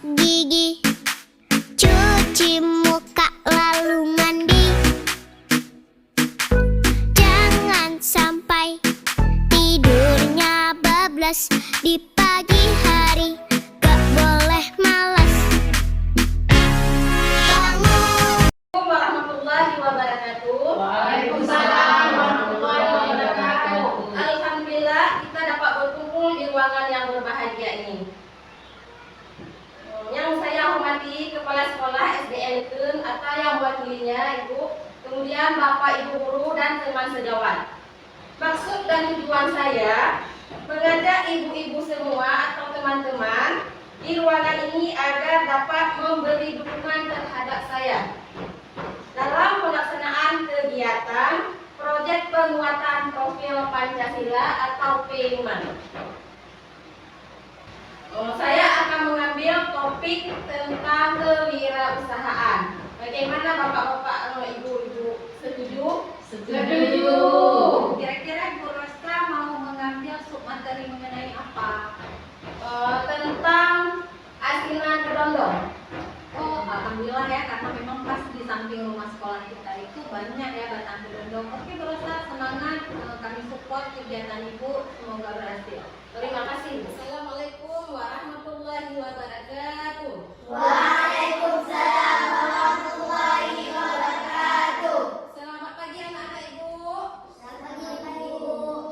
gigi, cuci muka lalu mandi. Jangan sampai tidurnya bablas di pagi hari, gak boleh malas. Assalamualaikum warahmatullahi wabarakatuh. Waalaikumsalam warahmatullahi wabarakatuh. Alhamdulillah kita dapat berkumpul di ruangan yang berbahagia ini. Yang saya hormati Kepala Sekolah SDN Keun atau yang mewakilinya Ibu, kemudian Bapak Ibu guru dan teman sejawat. Maksud dan tujuan saya mengajak ibu-ibu semua atau teman-teman di ruangan ini agar dapat memberi dukungan terhadap saya dalam pelaksanaan kegiatan proyek penguatan profil Pancasila atau P5. Saya akan mengambil topik tentang kewirausahaan. Bagaimana Bapak-bapak, Ibu-ibu setuju? Setuju. Kira-kira Bu Rosta mau mengambil submateri mengenai apa? Tentang asinan kedondong. Oh, alhamdulillah ya, karena memang pas di samping rumah sekolah kita itu banyak ya batang kedondong. Oke, Bu Rosta, semangat. Kami support kegiatan Ibu, semoga berhasil. Terima kasih. Assalamualaikum warahmatullahi wabarakatuh. Waalaikumsalam warahmatullahi wabarakatuh. Selamat pagi anak-anak Ibu. Selamat pagi, Bu.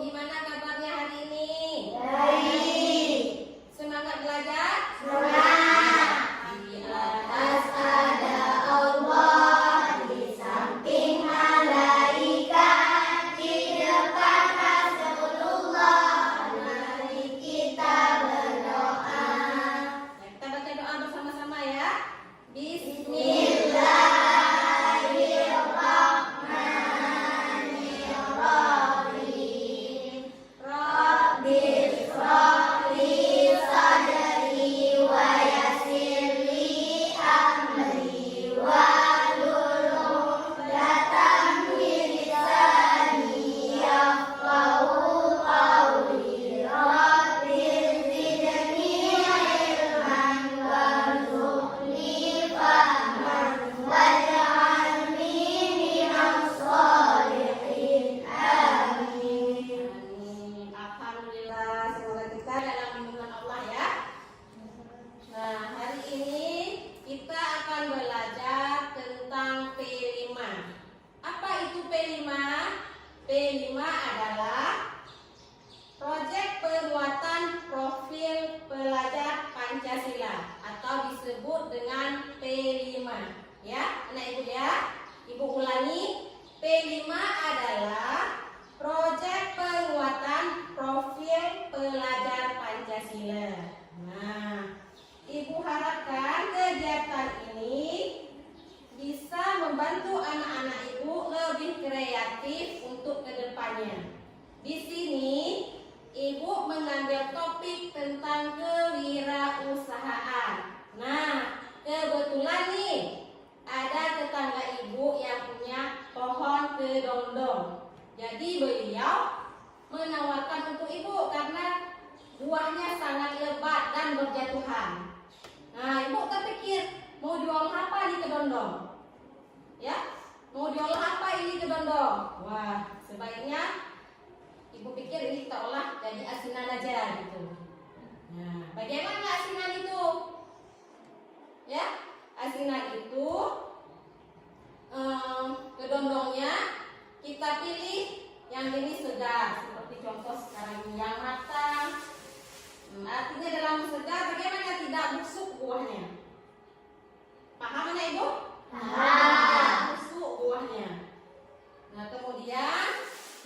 Gimana kabarnya hari ini? Baik. Semangat belajar? Semangat. Di atas Ada Allah di samping malaikat, di depan Rasulullah. Mari kita berdoa. kita baca doa bersama-sama ya. Bismillahirrahmanirrahim. Rabbi shrah li sadri wa yassir li amri wahlul 'uqdatam min lisani yafqahu qawli. Rabbi zidni ilman warzuqni fahman waj'alni minas sholihin. Amin. Alhamdulillah, semoga kita dalam lindungan Allah ya. Nah, hari ini kita akan belajar tentang P5. Apa itu P5? P5 adalah proyek penguatan profil pelajar Pancasila atau disebut dengan P5. Ya, anak ibu ya. Ibu ulangi, P5 adalah proyek penguatan profil pelajar Pancasila. Nah, ibu harapkan kegiatan ini bisa membantu anak-anak ibu lebih kreatif untuk kedepannya. Di sini ibu mengambil topik tentang kewirausahaan. Nah, kebetulan nih ada tetangga ibu yang punya pohon kedondong. Jadi beliau menawarkan untuk ibu karena buahnya sangat lebat dan berjatuhan. Nah, ibu terpikir mau jual apa di kedondong? Ya, mau jual apa ini kedondong? Wah, sebaiknya ibu pikir ini kita olah jadi asinan aja gitu. Nah, bagaimana asinan itu? Ya, asinan itu kedondongnya kita pilih yang ini segar, seperti contoh sekarang ini yang matang. Artinya dalam segar bagaimana tidak busuk buahnya? Paham anak ibu? Paham. Busuk buahnya. Nah, kemudian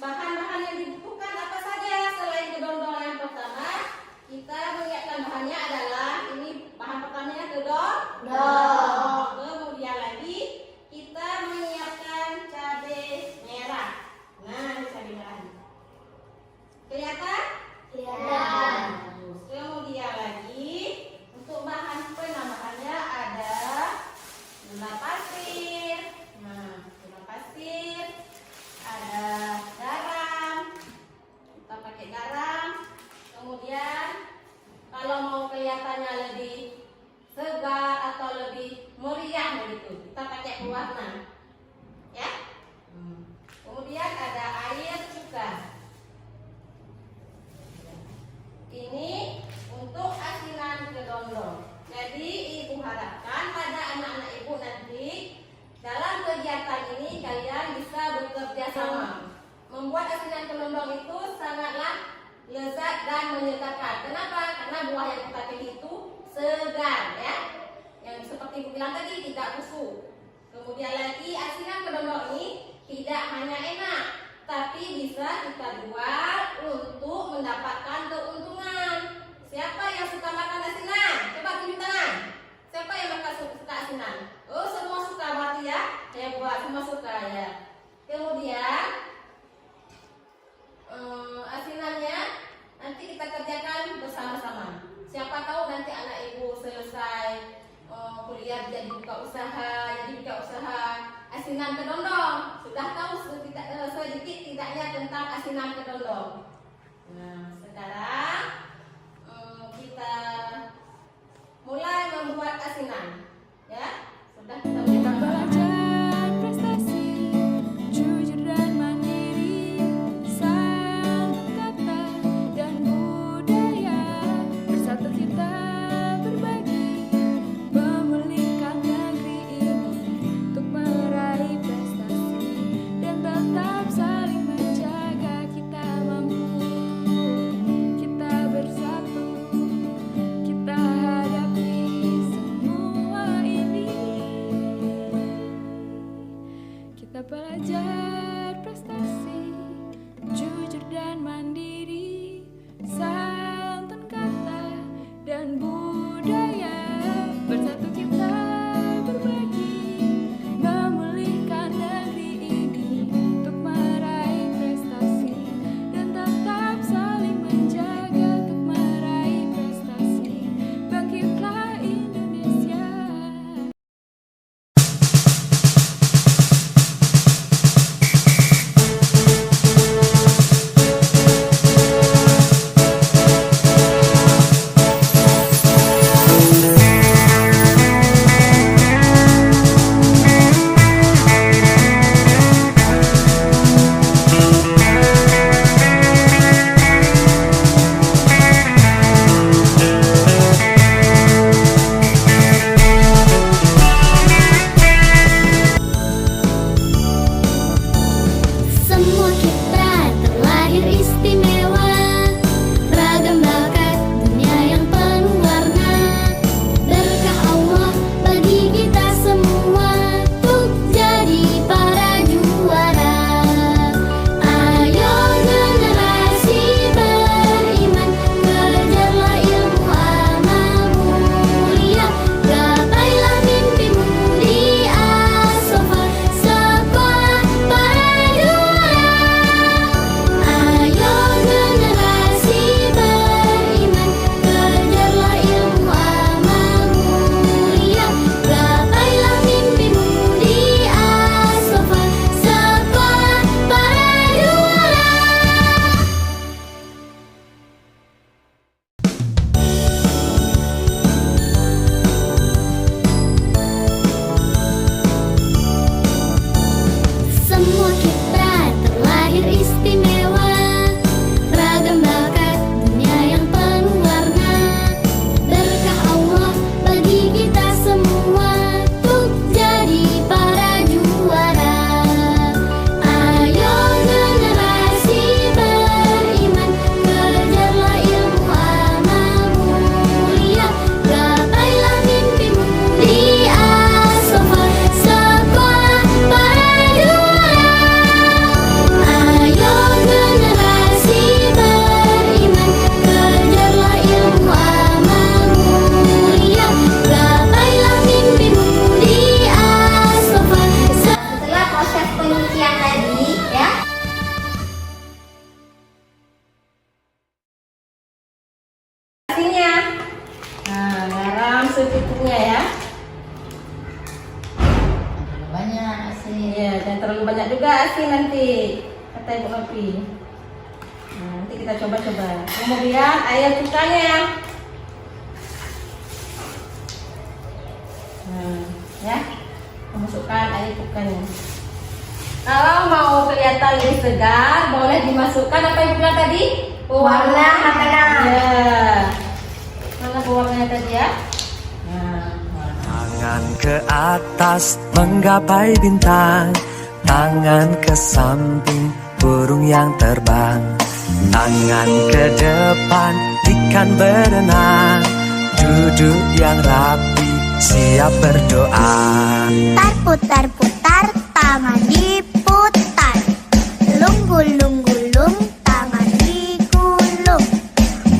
bahan-bahan yang dibutuhkan apa saja selain kedondong yang pertama? Kita menyiapkan bahannya adalah ini bahan pertamanya kedondong. Kemudian lagi kita menyiapkan cabai merah. Nah, ini cabai merah. Kelihatan? Kelihatan. Bagus. Kemudian lagi untuk bahan penambahannya ada gula pasir. Nah, gula pasir. Ada garam. Kita pakai garam. Kemudian kalau mau kelihatannya lebih segar atau lebih meriah begitu. Kita pakai pewarna, ya. Kemudian ada air cuka. Ini untuk asinan kedondong. Jadi ibu harapkan pada anak-anak ibu nanti dalam kegiatan ini kalian bisa bekerja sama. Membuat asinan kedondong itu sangatlah lezat dan menyegarkan. Kenapa? Karena buah yang kita pilih itu segar, ya. Yang seperti ibu bilang tadi, tidak busuk. Kemudian lagi asinan kedondong ini tidak hanya enak, tapi bisa kita jual untuk mendapatkan keuntungan. Siapa yang suka makan asinan? Coba tunjuk tangan. Siapa yang suka asinan? Oh, semua suka berarti ya? Hebat, semua suka ya. Kemudian asinannya nanti kita kerjakan bersama-sama. Siapa tahu nanti anak ibu selesai kuliah jadi buka usaha, asinan kedondong. Sudah tahu sedikit tidaknya tentang asinan kedondong. Nah, sekarang kita mulai membuat asinan, ya. Sudah kita mulai. Belajar prestasi, jujur dan mandiri, santun kata dan budaya, bersatu kita berbagi, memulihkan negeri ini untuk meraih prestasi dan tetap saling menjaga. Kita mampu, kita bersatu, kita hadapi semua ini. Kita belajar prestasi, jujur dan mandiri, santun kata dan budaya, bersatu kita berbagi, memulihkan negeri ini untuk meraih prestasi dan tetap saling menjaga untuk meraih prestasi. Bangkitlah Indonesia. Semua kita terlahir istimewa, ragam bakat dunia yang penuh warna. Berkah Allah bagi kita semua untuk jadi para juara. Ayo generasi beriman, kejarlah ilmu amal mulia, gapailah mimpimu di As-Safa, sekolah para juara. Ayo generasi beriman, kejarlah ilmu amal mulia, gapailah mimpimu di As-Safa, sekolah para juara. Semua kita terlahir istimewa, ragam bakat dunia yang penuh warna. Berkah Allah bagi kita semua untuk jadi para juara. Ayo generasi beriman, kejarlah ilmu amal mulia, gapailah mimpimu di As-Safa, sekolah para juara. Ayo generasi beriman, kejarlah ilmu amal mulia, gapailah mimpimu di As-Safa. Setelah proses penyucian tadi, ya. Asinnya. Nah, garam secukupnya ya. Banyak asin. Iya, jangan terlalu banyak juga asin nanti, kata Ibu Novi. Nah, nanti kita coba-coba. Kemudian air cukanya. Ya, masukkan air pukanya. Kalau mau kelihatan lebih segar, boleh dimasukkan apa yang bilang tadi? Pewarna makanan. Ya. Mana pewarnanya tadi ya? Tangan ke atas menggapai bintang, tangan ke samping burung yang terbang, tangan ke depan ikan berenang, duduk yang rapi siap berdoa. Putar-putar, tangan diputar. Gulung-gulung, tangan digulung.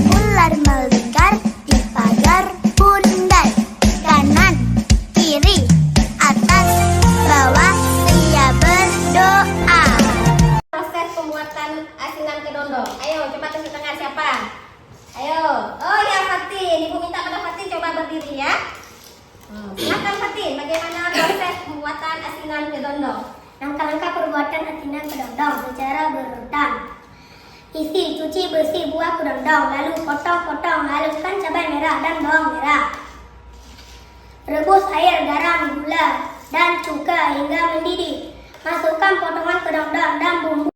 Ular melingkar di pagar bundar. Kanan, kiri, atas, bawah, siap berdoa. Proses pembuatan asinan kedondong. Ayo, coba tunjuk tangan siapa? Ayo. Oh ya, Fatin. Ibu minta pada Fatin coba berdiri ya. Silakan Fatin, bagaimana proses pembuatan asinan kedondong? Langkah-langkah perbuatan asinan kedondong secara berurutan. Isi, cuci bersih buah kedondong, lalu potong-potong, haluskan cabai merah dan bawang merah. Rebus air, garam, gula, dan cuka hingga mendidih. Masukkan potongan kedondong dan bumbu.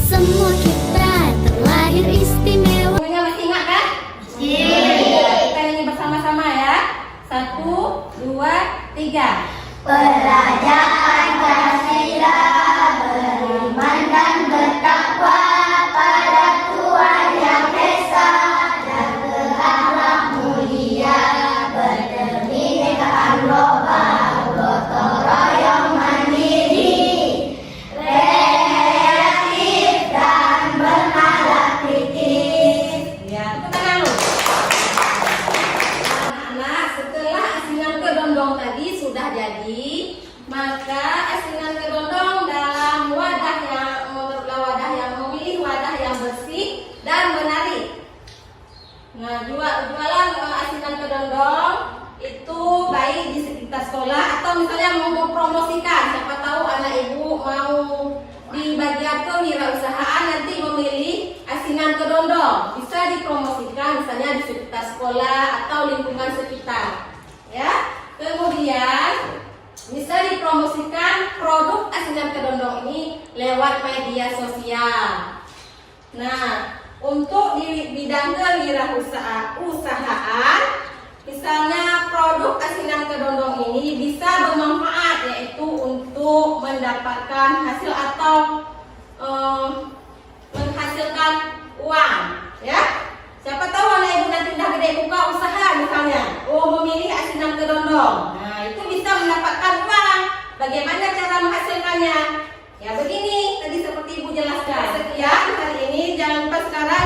Semua kita terlahir istimewa. Semuanya masih ingat kan? Iya. Kita nyanyi bersama-sama ya. 1, 2, 3. Kerajaan Pancasila beriman dan bertakwa pada Tuhan Yang Esa dan berakhlak mulia, bernegara global, gotong royong mandiri, kreatif dan bernalar kritis. Ya, tepuk tangan lu. Anak-anak, setelah asinan kedondong tadi sudah jadi, maka asinan kedondong dalam wadah yang memilih wadah yang bersih dan menarik. Nah, jualan asinan kedondong itu baik di sekitar sekolah atau misalnya mau mempromosikan, siapa tahu anak ibu mau di bagian kewirausahaan nanti memilih asinan kedondong, bisa dipromosikan misalnya di sekitar sekolah atau lingkungan sekitar. Ya, kemudian bisa dipromosikan produk asinan kedondong ini lewat media sosial. Nah, untuk di bidang kewirausahaan, misalnya produk asinan kedondong ini bisa bermanfaat, yaitu untuk mendapatkan hasil atau menghasilkan uang, ya. Siapa tahu anak ibu nanti udah gede buka usaha misalnya, memilih asinan kedondong. Nah, itu bisa mendapatkan uang. Bagaimana cara menghasilkannya? Ya begini, tadi seperti ibu jelaskan. Sekian hari ini, jangan lupa sekarang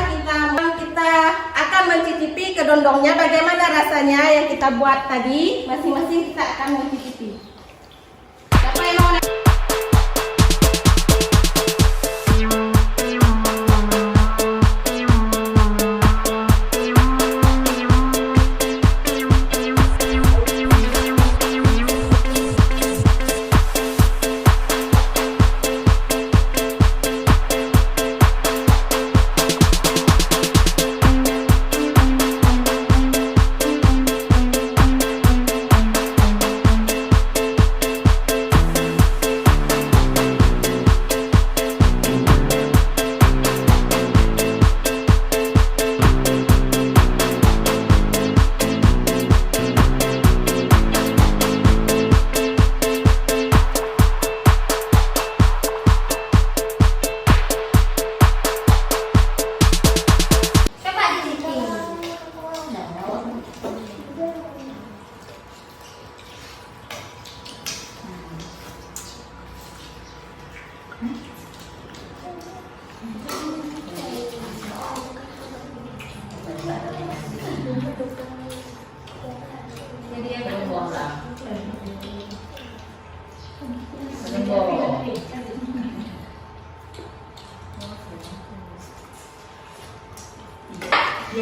kita akan mencicipi kedondongnya. Bagaimana rasanya yang kita buat tadi? Masing-masing kita akan mencicipi. Siapa yang mau?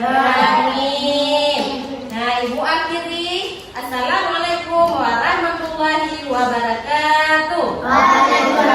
Amin. Nah, ibu akhiri. Assalamualaikum warahmatullahi wabarakatuh. Waalaikumsalam.